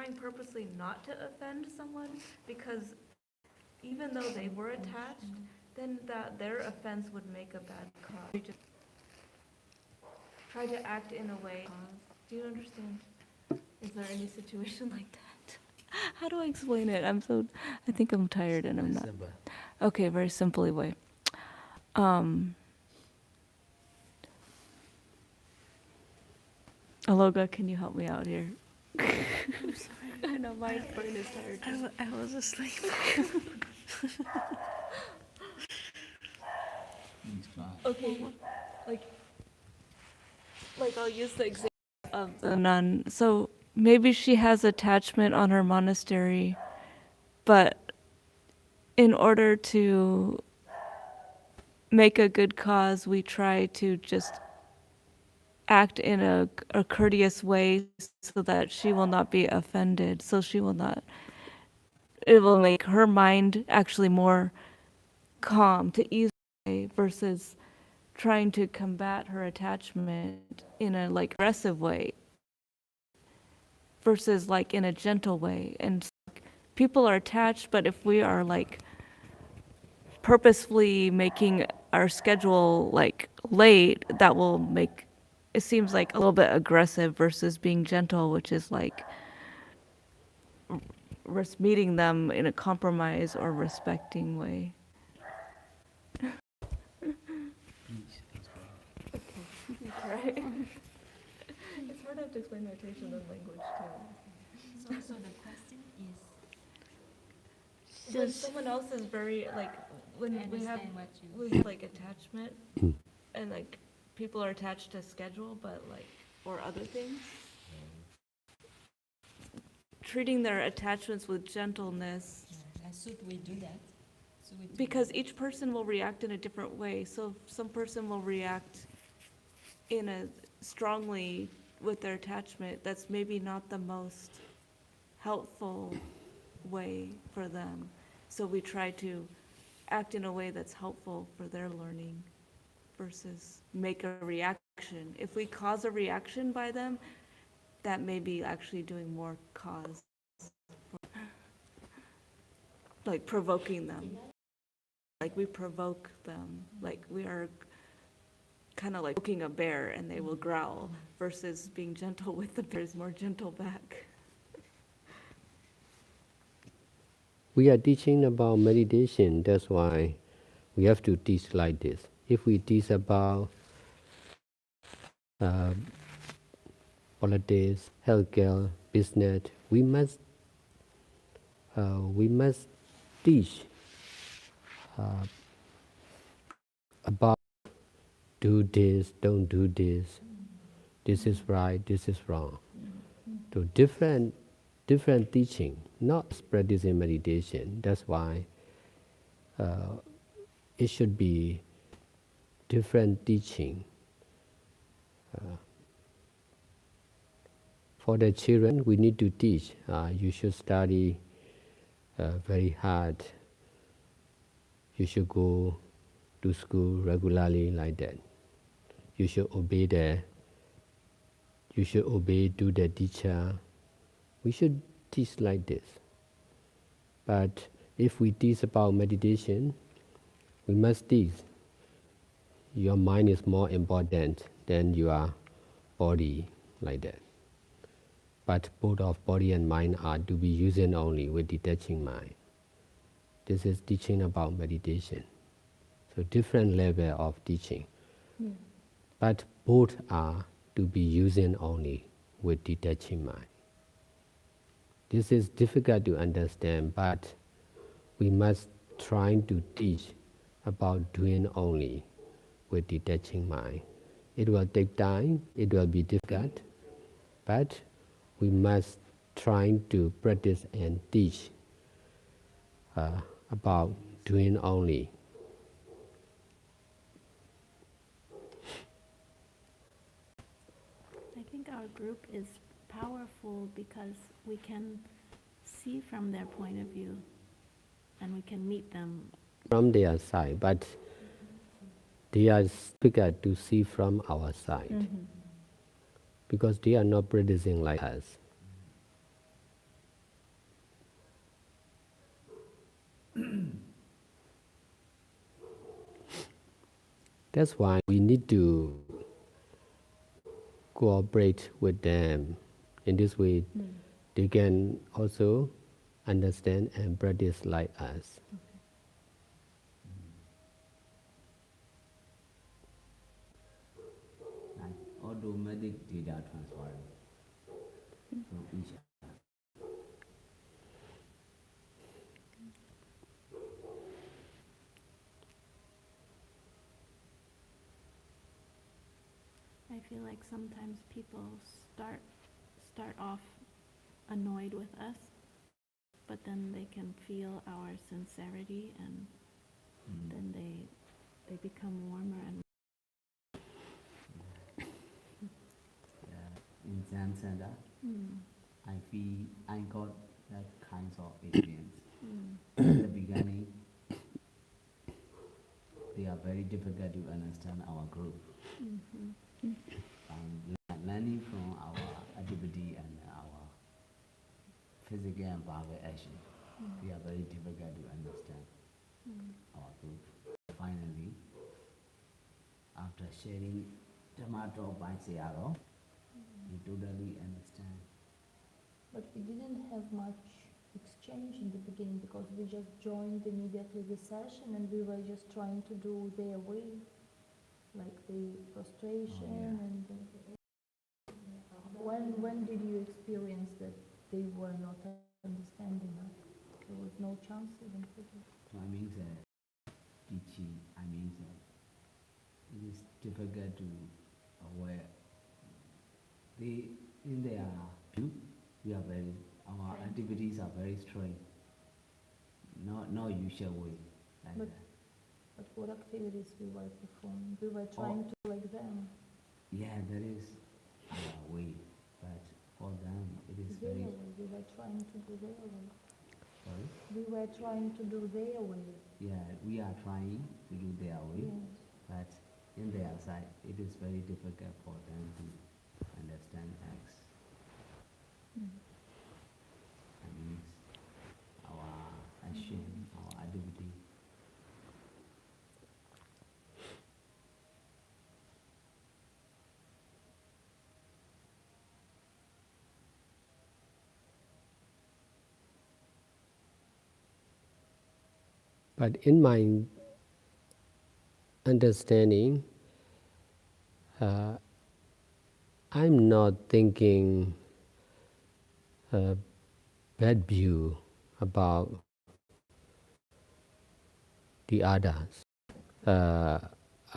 trying purposely not to offend someone, because even though they were attached, then their offense would make a bad cause. We just try to act in a way. Do you understand? Is there any situation like that? How do I explain it? I think I'm tired and I'm not. Simple. Okay, very simply way. Aloga, can you help me out here? I'm sorry. I know my brain is tired. I was asleep. Okay, like I'll use the example of the nun. So maybe she has attachment on her monastery, but in order to make a good cause, we try to just act in a courteous way so that she will not be offended. So she will not, it will make her mind actually more calm to ease away versus trying to combat her attachment in a like aggressive way versus like in a gentle way. And people are attached, but if we are like purposefully making our schedule like late, that will make it seems like a little bit aggressive versus being gentle, which is like meeting them in a compromise or respecting way. Right. It's hard to explain meditation in language too. So the question is, When someone else is very like when I we have understand what you with like attachment and like people are attached to schedule, but like or other things, treating their attachments with gentleness should we do that? Should we do because that? each person will react in a different way. So some person will react in a strongly with their attachment that's maybe not the most helpful way for them. So we try to act in a way that's helpful for their learning versus make a reaction. If we cause a reaction by them, that may be actually doing more cause, like provoking them. Like we provoke them, like we are kind of like poking a bear and they will growl versus being gentle with the bear is more gentle back. We are teaching about meditation, that's why we have to teach like this. If we teach about politics, healthcare, business, we must teach about do this, don't do this, this is right, this is wrong. So different teaching, not practicing meditation. That's why it should be different teaching. For the children, we need to teach. You should study very hard. You should go to school regularly like that. You should obey to the teacher. We should teach like this. But if we teach about meditation, we must teach your mind is more important than your body, like that. But both of body and mind are to be used only with detaching mind. This is teaching about meditation. So different level of teaching. But both are to be used only with detaching mind. This is difficult to understand, but we must try to teach about doing only with detaching mind. It will take time, it will be difficult, but we must try to practice and teach about doing only. I think our group is powerful because we can see from their point of view and we can meet them From their side, but they are difficult to see from our side because they are not practicing like us. That's why we need to cooperate with them. In this way, they can also understand and practice like us. Like automatic data transfer from each other. I feel like sometimes people start off annoyed with us, but then they can feel our sincerity, and then they become warmer and In Zen Center, mm, I got that kinds of experience. mm, In the beginning, they are very difficult to understand our group. mhm, Learning from our activity and our physical and verbal action, they are very difficult to understand our group. Finally, after sharing tomato by Seattle, we totally understand. But we didn't have much exchange in the beginning because we just joined immediately the session and we were just trying to do their way, like the frustration and when did you experience that they were not understanding us? There was no chance even for this. So I mean that teaching, I mean that it is difficult to aware. They in their view, we are very our activities are very strange. No usual way like But- that. But what activities we were performing? We were trying to like them, Yeah, that is our way, but for them it is their very way. We were trying to do their way. sorry. We were trying to do their way. Yeah, we are trying to do their way, Yes. but in their side it is very difficult for them to understand X. That means our action, our activity. But in my understanding, I'm not thinking a bad view about the others. Uh,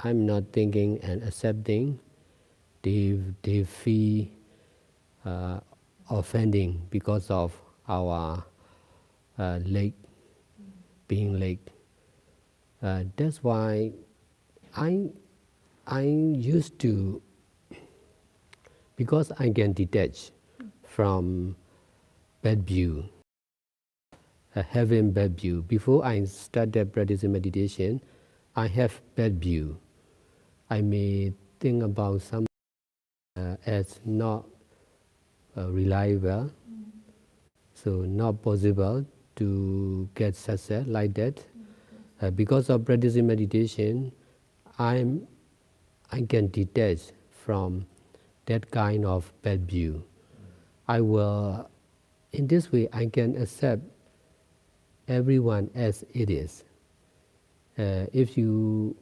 I'm not thinking and accepting they feel offending because of our late, being late. That's why I used to, because I can detach from bad view, having bad view. Before I started practicing meditation, I have bad view. I may think about some as not reliable, so not possible to get success like that. Because of practicing meditation, I can detach from that kind of bad view. I will, in this way, I can accept everyone as it is. If you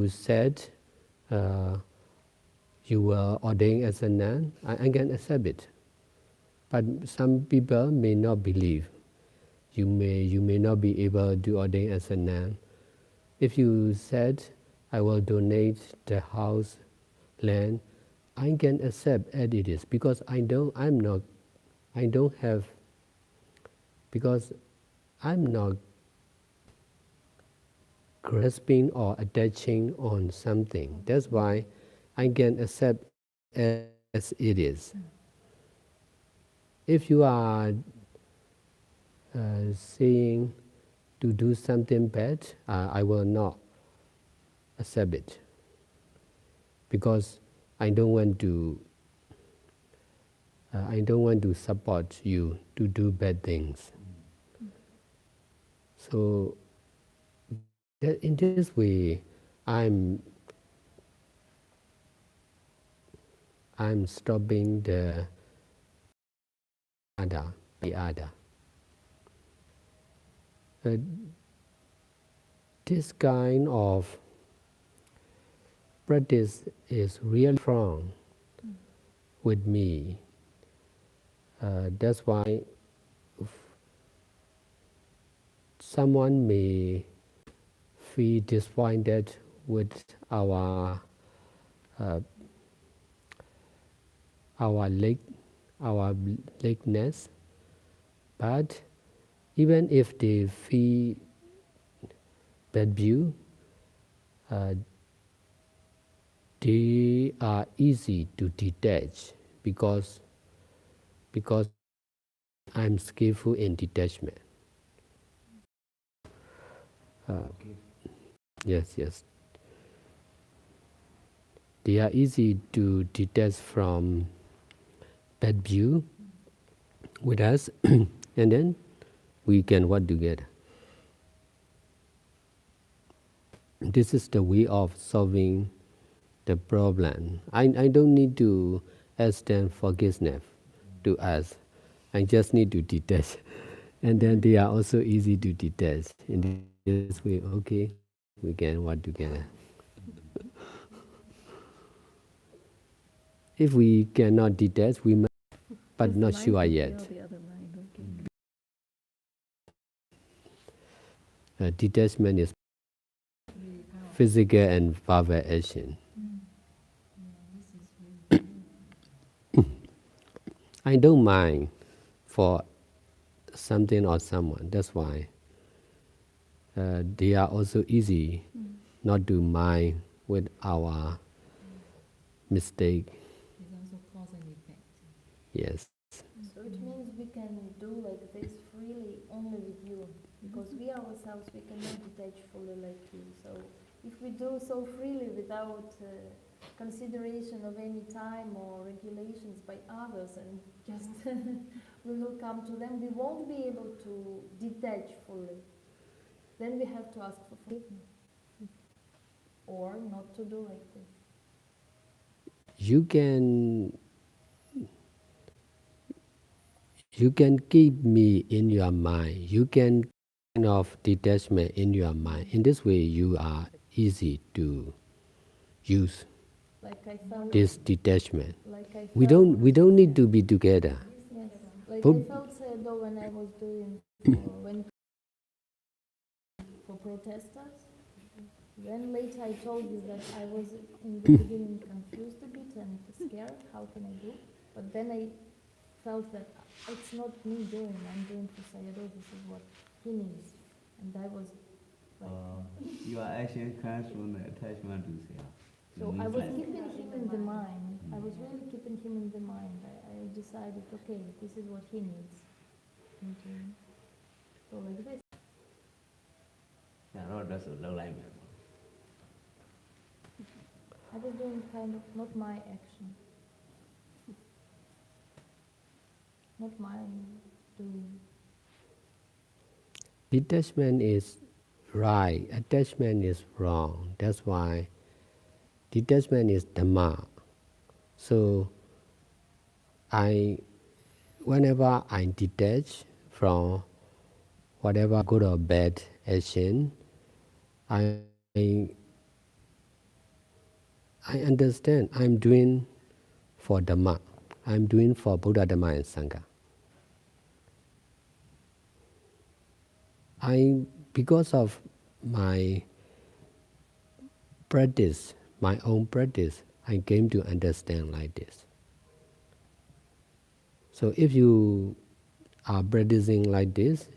said you were ordained as a nun, I can accept it. But some people may not believe. You may not be able to ordain as a nun. If you said, I will donate the house, land, I can accept as it is because because I'm not grasping or attaching on something. That's why I can accept as it is. If you are saying to do something bad, I will not accept it because I don't want to I don't want to support you to do bad things. So that in this way, I'm stopping the other, the other. Uh, this kind of practice is really strong with me. That's why someone may feel disappointed with our uh, our leg, our lateness, but even if they feel bad view, uh, they are easy to detach because I'm skillful in detachment. Okay. Yes. They are easy to detach from bad view with us, and then we can work together. This is the way of solving the problem. I don't need to extend forgiveness to us. I just need to detach. And then they are also easy to detach. In this way, okay, we can work together. If we cannot detach, we must, but not sure yet. Detachment is Really powerful. physical and verbal action. This is really I don't mind for something or someone. That's why they are also easy not to mind with our mistake. It's also cause and effect. Yes. So it means we can do like this freely only with you, because we ourselves, we cannot detach fully like you. So if we do so freely without consideration of any time or regulations by others, and just we will come to them, we won't be able to detach fully. Then we have to ask for forgiveness, or not to do like this. You can keep me in your mind. You can kind of detachment in your mind. In this way, you are easy to use Like I felt, this detachment. like I We felt, don't need to be together. yes, like But I felt sad though when I was doing for when for protesters. Then later I told you that I was in the beginning confused a bit and scared. How can I do? But then I felt that it's not me doing. I'm doing for Sayadaw. This is what he needs, and I was like. Your action comes from the attachment to self. So I was keeping him in the mind. I was really keeping him in the mind. I decided, okay, this is what he needs. And so like this. Yeah, that's a low line. I was doing kind of not my action, not my doing. detachment is right, attachment is wrong. That's why detachment is Dhamma. So whenever I detach from whatever good or bad action, I understand I'm doing for Dhamma. I'm doing for Buddha, Dhamma, and Sangha. Because of my practice, my own practice, I came to understand like this. So if you are practicing like this,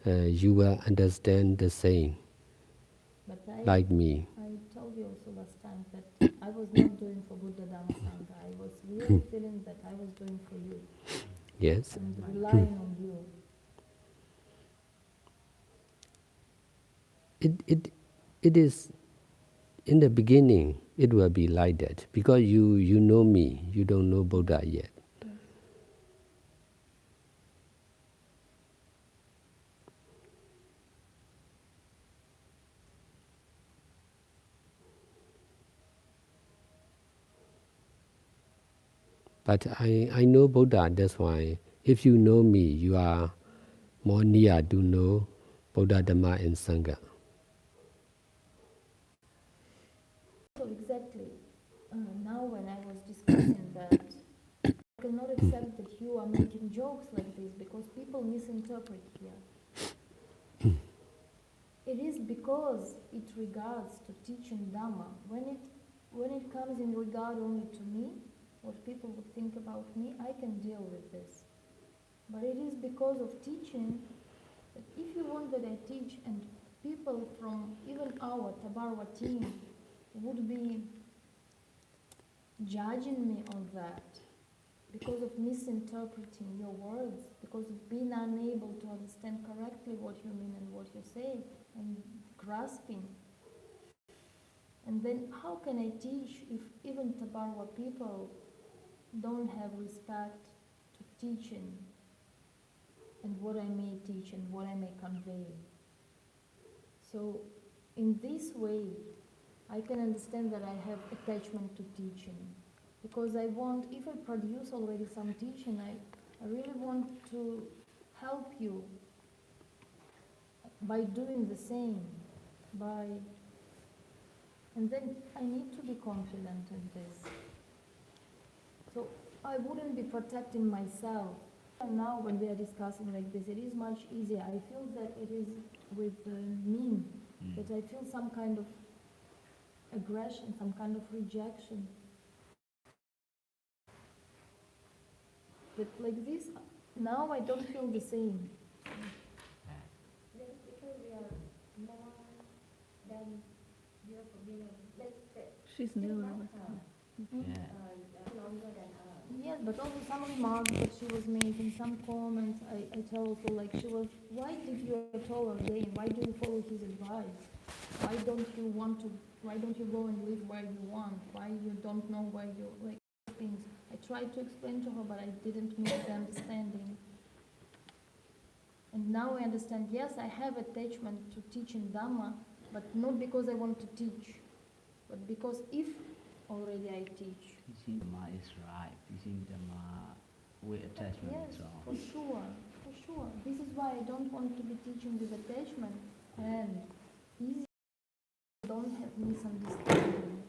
you will understand the same, But like me. I told you also last time that I was not doing for Buddha Dhamma Sangha. I was really feeling that I was doing for you Yes. and relying on you. It is in the beginning. It will be like that because you know me. You don't know Buddha yet. Yes. But I know Buddha, that's why if you know me, you are more near to know Buddha, Dhamma and Sangha. So exactly, now when I was discussing that, I cannot accept that you are making jokes like this because people misinterpret here. It is because it regards to teaching Dhamma. When it comes in regard only to me, what people would think about me, I can deal with this. But it is because of teaching that if you want that I teach and people from even our Tabarwa team would be judging me on that because of misinterpreting your words, because of being unable to understand correctly what you mean and what you say, and grasping. And then how can I teach if even Tabarwa people don't have respect to teaching and what I may teach and what I may convey? So in this way, I can understand that I have attachment to teaching. Because I want, if I produce already some teaching, I really want to help you by doing the same, by, and then I need to be confident in this. So I wouldn't be protecting myself. And now when we are discussing like this, it is much easier. I feel that it is with me, that I feel some kind of aggression, some kind of rejection. But like this, now I don't feel the same. Because we are more than we are forbidden. Like She's new. Yeah. longer than us. Yes, but also some remarks that she was making, some comments, I tell also like she was, why did you at all ordain? Why do you follow his advice? Why don't you go and live where you want? Why you don't know where you, like, things. I tried to explain to her, but I didn't make the understanding. And now I understand, yes, I have attachment to teaching Dhamma, but not because I want to teach, but because if already I teach. Teaching Dhamma is right. Teaching Dhamma with attachment Yes, is wrong. for sure. This is why I don't want to be teaching with attachment, and easy don't have misunderstanding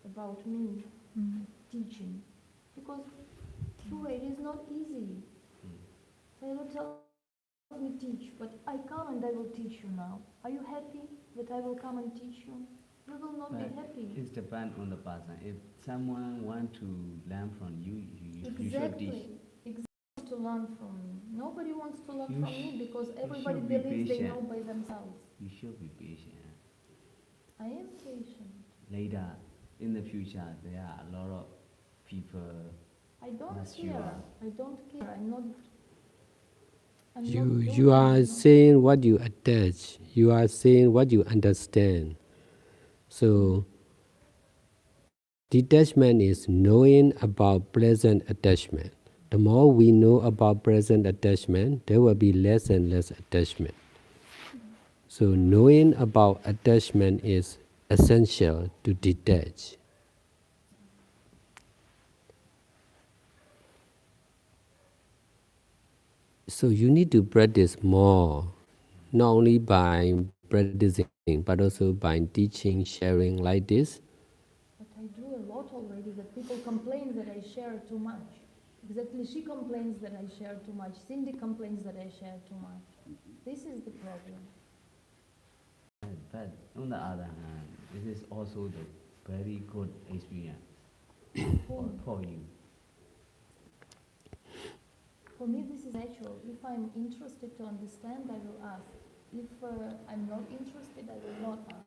about me teaching, because sure it is not easy. Taylor tells me teach, but I come and I will teach you now. Are you happy that I will come and teach you? You will not be But happy. it depends on the person. If someone want to learn from you, you should teach. Exactly. To learn from me. Nobody wants to learn You from me because everybody should be believes they patient. know by themselves. You should be patient. I am patient. Later, in the future, there are a lot of people. I don't That's care. you. I don't care. I'm not You doing are it. saying what you attach. You are saying what you understand. So detachment is knowing about present attachment. The more we know about present attachment, there will be less and less attachment. So knowing about attachment is essential to detach. So you need to practice more, not only by practicing, but also by teaching, sharing like this. But I do a lot already that people complain that I share too much. Exactly, she complains that I share too much. Cindy complains that I share too much. This is the problem. But on the other hand, this is also the very good experience for you. For me, this is natural. If I'm interested to understand, I will ask. If I'm not interested, I will not ask.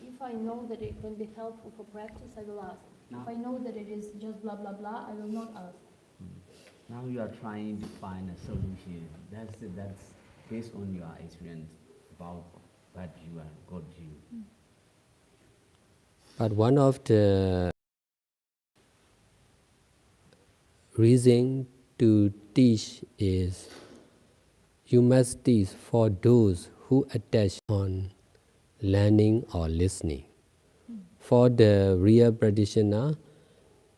If I know that it can be helpful for practice, I will ask. Now, If I know that it is just blah blah blah, I will not ask. now you are trying to find a solution. That's based on your experience about what you are got you. But one of the reason to teach is you must teach for those who attach on learning or listening. For the real practitioner,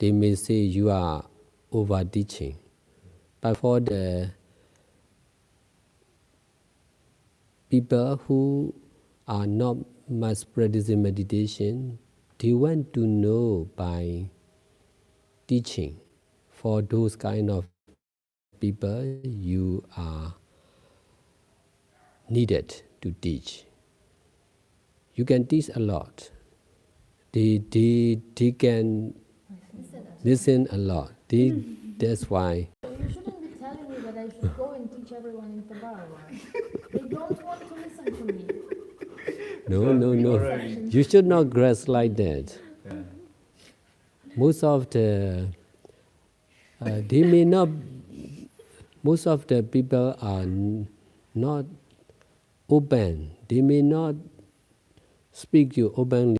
they may say you are over teaching. But for the people who are not much practicing meditation, they want to know by teaching. For those kind of people, you are needed to teach. You can teach a lot. They can listen a lot. That's why. You shouldn't be telling me that I should go and teach everyone in Tabarwa. They don't want to listen to me. No. You should not grasp like that. Most of the they may not. Most of the people are not open. They may not speak you openly,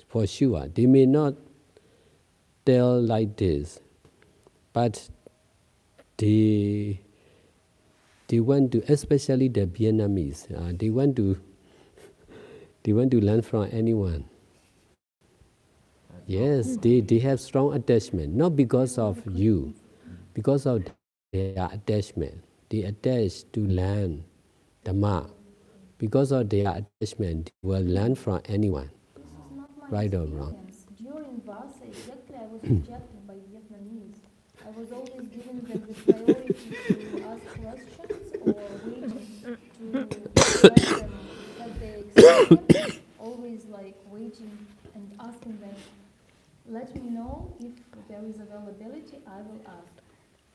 for sure. They may not tell like this, but they want to, especially the Vietnamese. They want to learn from anyone. Yes, they have strong attachment, not because of you, because of their attachment. They attach to learn Dhamma. Because of their attachment, they will learn from anyone, This is not my right or wrong. experience. During Vasa, exactly, I was rejected by Vietnamese. I was always giving them the priority to ask questions or waiting to let them have their experience. Always like waiting and asking them, let me know if there is availability, I will ask.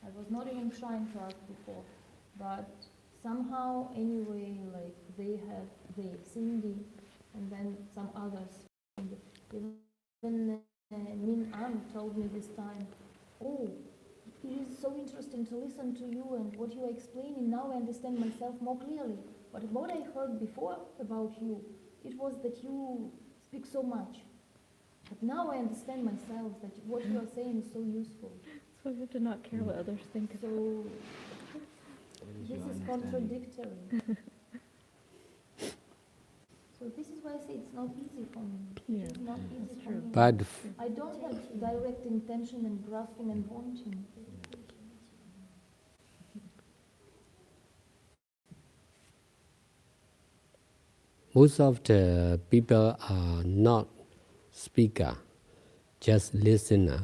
I was not even trying to ask before, but somehow anyway, like they Cindy, and then some others. And even Min An told me this time, oh, it is so interesting to listen to you and what you are explaining. Now I understand myself more clearly. But what I heard before about you, it was that you speak so much. But now I understand myself that what you are saying is so useful. So we have to not care what others think. So What is this your is understanding? contradictory. So this is why I say it's not easy for me. Yeah, It's not easy for me. But I don't have direct intention and grasping and wanting. most of the people are not speaker, just listener.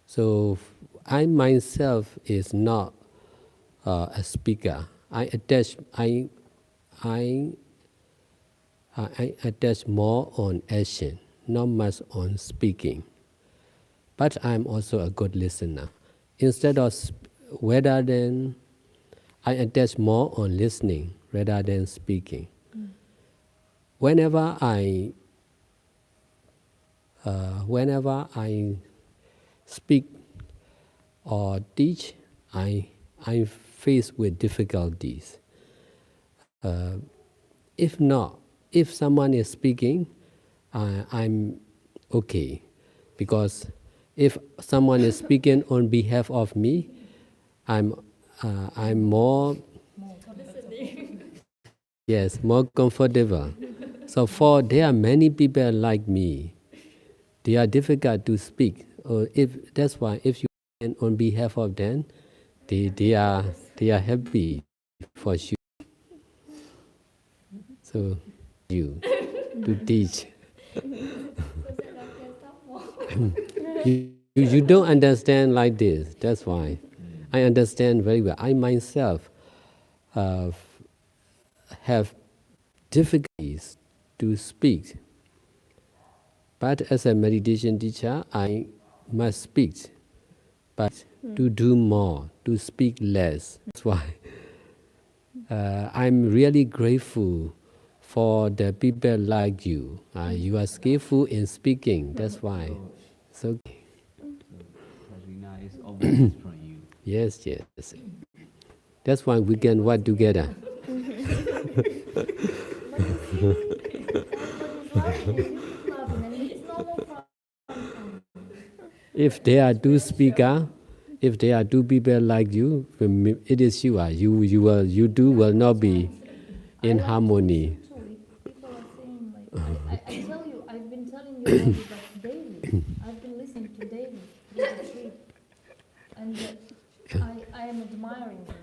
So I myself is not a speaker. I attach more on action, not much on speaking. But I'm also a good listener. Instead of rather than I attach more on listening rather than speaking. Whenever I speak or teach, I'm faced with difficulties. If not, if someone is speaking, I'm okay, because if someone is speaking on behalf of me, I'm more more comfortable. So for there are many people like me, they are difficult to speak. Or if that's why if you stand on behalf of them, they are happy for sure. So you to teach. You don't understand like this. That's why I understand very well. I myself have difficulties to speak. But as a meditation teacher, I must speak, but to do more, to speak less. That's why I'm really grateful for the people like you. You are skillful in speaking. That's why. So So Prajna is always from you. yes. That's why we can work together. But you see, everybody's laughing and you keep laughing, and it's no more fun for me. If there are two speaker, if there are two people like you, it is you. You two will not be in I like harmony. to listen too. If people are saying like, I tell you, I've been telling you already, but daily, I've been listening to daily. And I am admiring them.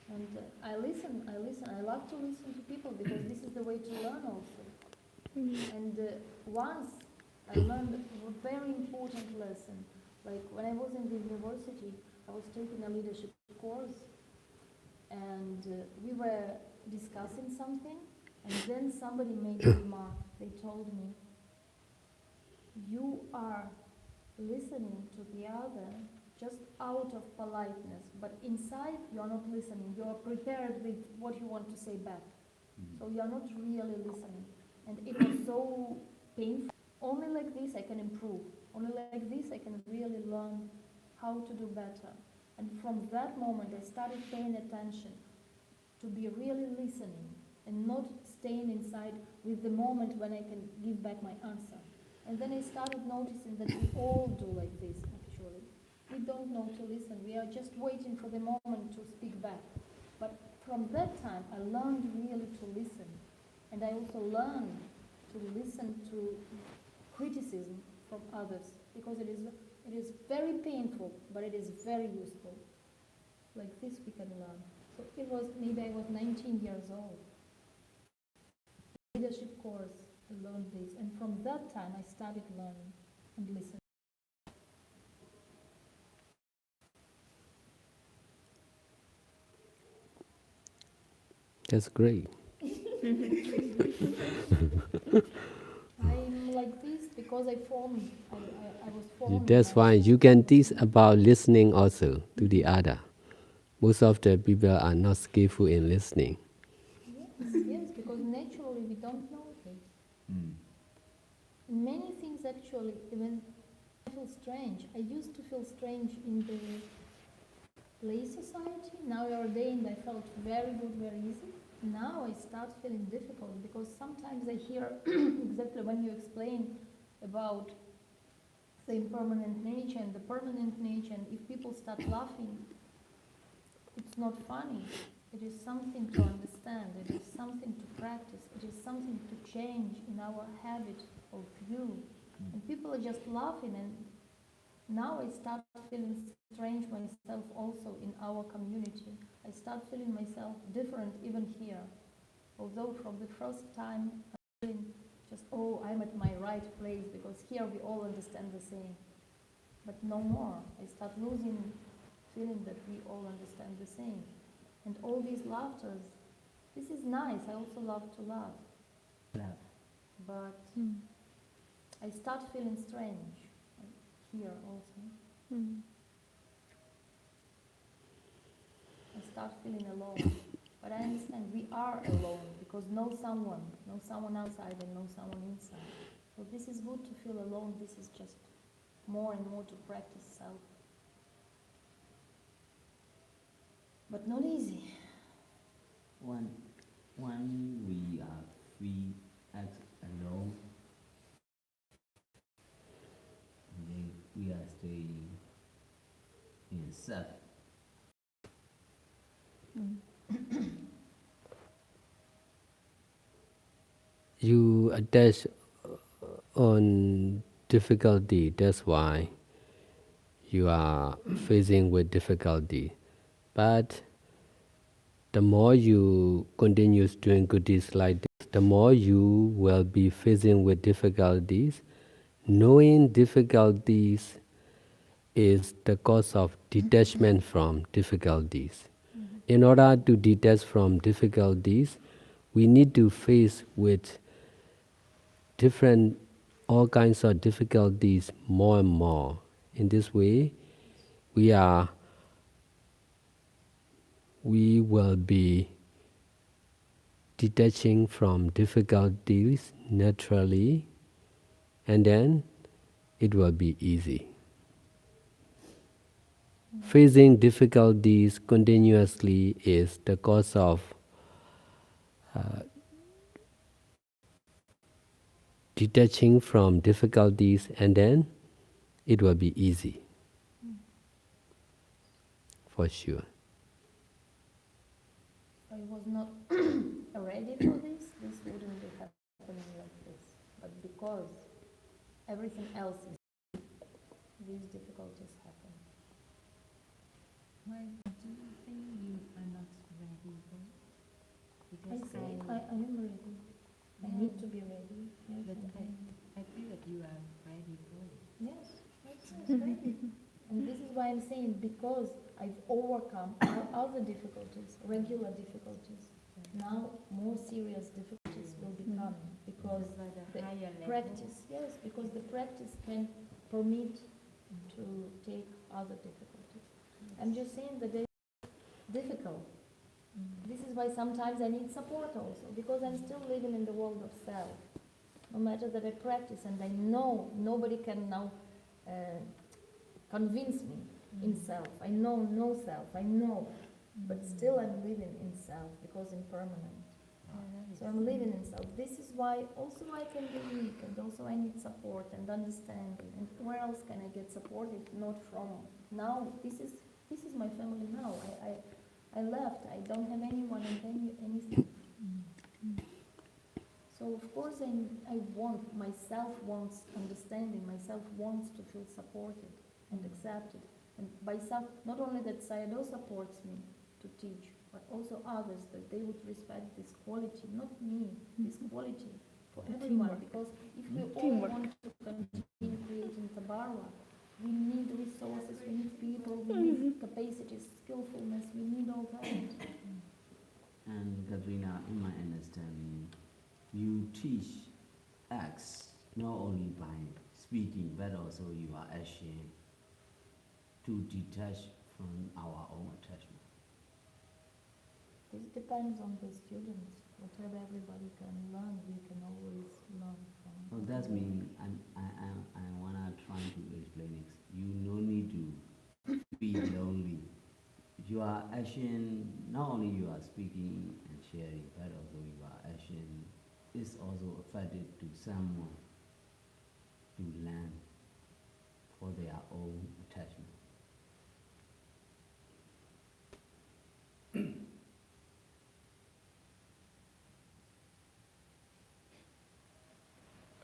And I listen, I love to listen to people because this is the way to learn also. And once I learned a very important lesson. Like when I was in the university, I was taking a leadership course, and we were discussing something, and then somebody made a remark. They told me, you are listening to the other just out of politeness, but inside you are not listening. You are prepared with what you want to say back. So you are not really listening. And it was so painful. Only like this I can improve. Only like this I can really learn how to do better. And from that moment I started paying attention to be really listening and not staying inside with the moment when I can give back my answer. And then I started noticing that we all do like this actually. We don't know to listen. We are just waiting for the moment to speak back. But from that time I learned really to listen. And I also learned to listen to criticism from others because it is very painful, but it is very useful. Like this we can learn. So it was, maybe I was 19 years old. Leadership course, I learned this. And from that time I started learning and listening. That's great. I'm like this because I was formed. That's why you can teach about listening also to the other. Most of the people are not skillful in listening. Yes, because naturally we don't know this. Many things actually, even I feel strange. I used to feel strange in the lay society. Now ordained, I felt very good, very easy. Now I start feeling difficult because sometimes I hear exactly when you explain about the impermanent nature and the permanent nature, and if people start laughing, it's not funny. It is something to understand. It is something to practice. It is something to change in our habit of view. And people are just laughing, and now I start feeling strange myself also in our community. I start feeling myself different even here. Although from the first time I'm feeling just, oh, I'm at my right place because here we all understand the same. But no more. I start losing feeling that we all understand the same. And all these laughters, this is nice. I also love to laugh. But I start feeling strange here also. I start feeling alone. But I understand we are alone because know someone outside and know someone inside. So this is good to feel alone. This is just more and more to practice self. But not easy. When we are free, act alone, we are staying in self. You attach on difficulty, that's why you are facing with difficulty. But the more you continue doing good deeds like this, the more you will be facing with difficulties. Knowing difficulties is the cause of detachment from difficulties. In order to detach from difficulties, we need to face with all kinds of difficulties more and more. In this way, we will be detaching from difficulties naturally, and then it will be easy. Facing difficulties continuously is the cause of detaching from difficulties, and then it will be easy. For sure. I was not ready for this. This wouldn't be happening like this. But because everything else is these difficulties happen. Why do you think you are not ready for it? I Because say I am ready. I need to be ready. Yes, but and I feel that you are ready for it. yes, ready. And this is why I'm saying, because I've overcome all the difficulties, regular difficulties. Now more serious difficulties will be coming, because Because by the the higher level. practice, yes, because the practice can permit to take other difficulties. I'm just saying that they're difficult. This is why sometimes I need support also, because I'm still living in the world of self. No matter that I practice and I know nobody can now convince me in self. I know no self, I know, but still I'm living in self because impermanent. So I'm living in self. This is why also I can be weak, and also I need support and understanding. And where else can I get support if not from now? This is my family now. I left. I don't have anyone and anything. So of course I want, myself wants understanding. Myself wants to feel supported and accepted. And by self, not only that Sayadaw supports me to teach, but also others, that they would respect this quality, not me, this quality for everyone. Because if we all want to continue creating Tabarwa, we need resources, we need people, we need capacities, skillfulness, we need all that. And Katrina, in my understanding, you teach acts not only by speaking, but also you are asking to detach from our own attachment. This depends on the students. Whatever everybody can learn, we can always learn from. So that means I wanna try to explain it. You no need to be lonely. Your action, not only you are speaking and sharing, but also your action is also affected to someone to learn for their own attachment.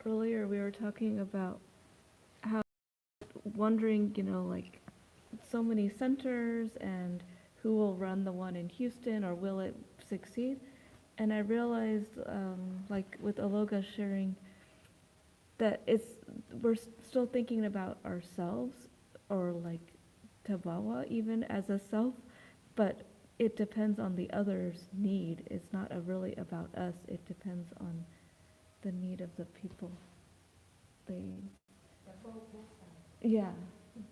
Earlier we were talking about how wondering, like so many centers and who will run the one in Houston or will it succeed? And I realized, like with Aloga sharing, that we're still thinking about ourselves or like Tabawa even as a self, but it depends on the other's need. It's not really about us. It depends on the need of the people. Yeah.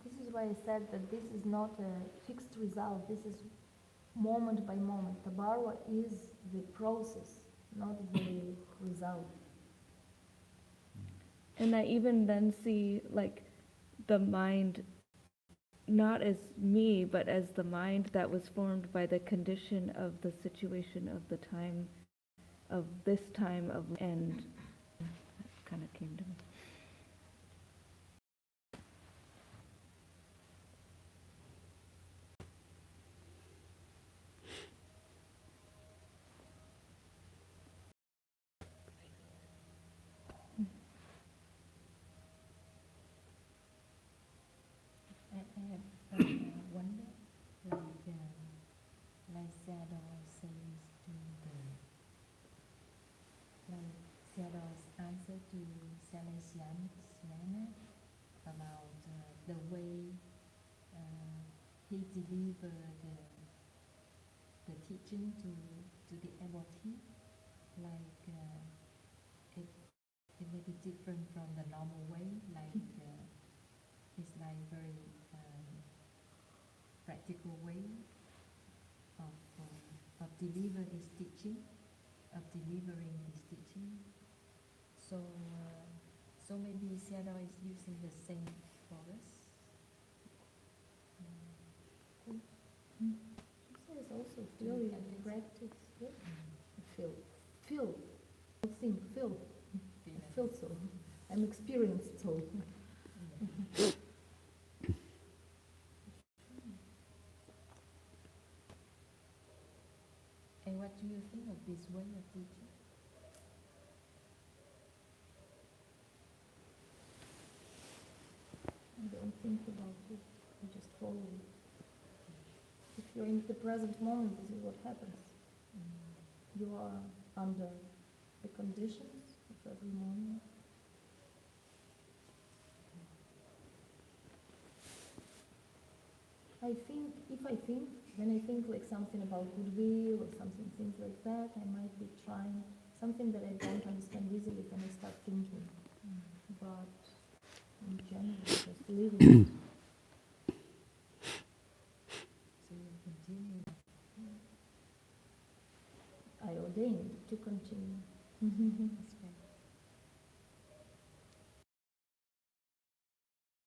This is why I said that this is not a fixed result. This is moment by moment. Tabarwa is the process, not the result. And I even then see like the mind not as me, but as the mind that was formed by the condition of the situation of the time, of this time of, and that kind of came to me. I have wonder, like Sayadaw says to like Sayadaw's answer to Salesiana about the way he delivered the teaching to the devotee, like it may be different from the normal way, like it's like very practical way of deliver this teaching, of delivering this teaching. So so maybe Sayadaw is using the same for us. This is also theory and practice. Yeah? Feel. Think, feel. I feel so. I'm experienced so. And what do you think of this way of teaching? The don't think about it, you just follow it. If you're in the present moment, this is what happens. You are under the conditions of every moment. If I think, then I think like something about goodwill or something, things like that. I might be trying something that I don't understand easily, then I start thinking. But in general, just living. So you continue. I ordained to continue. That's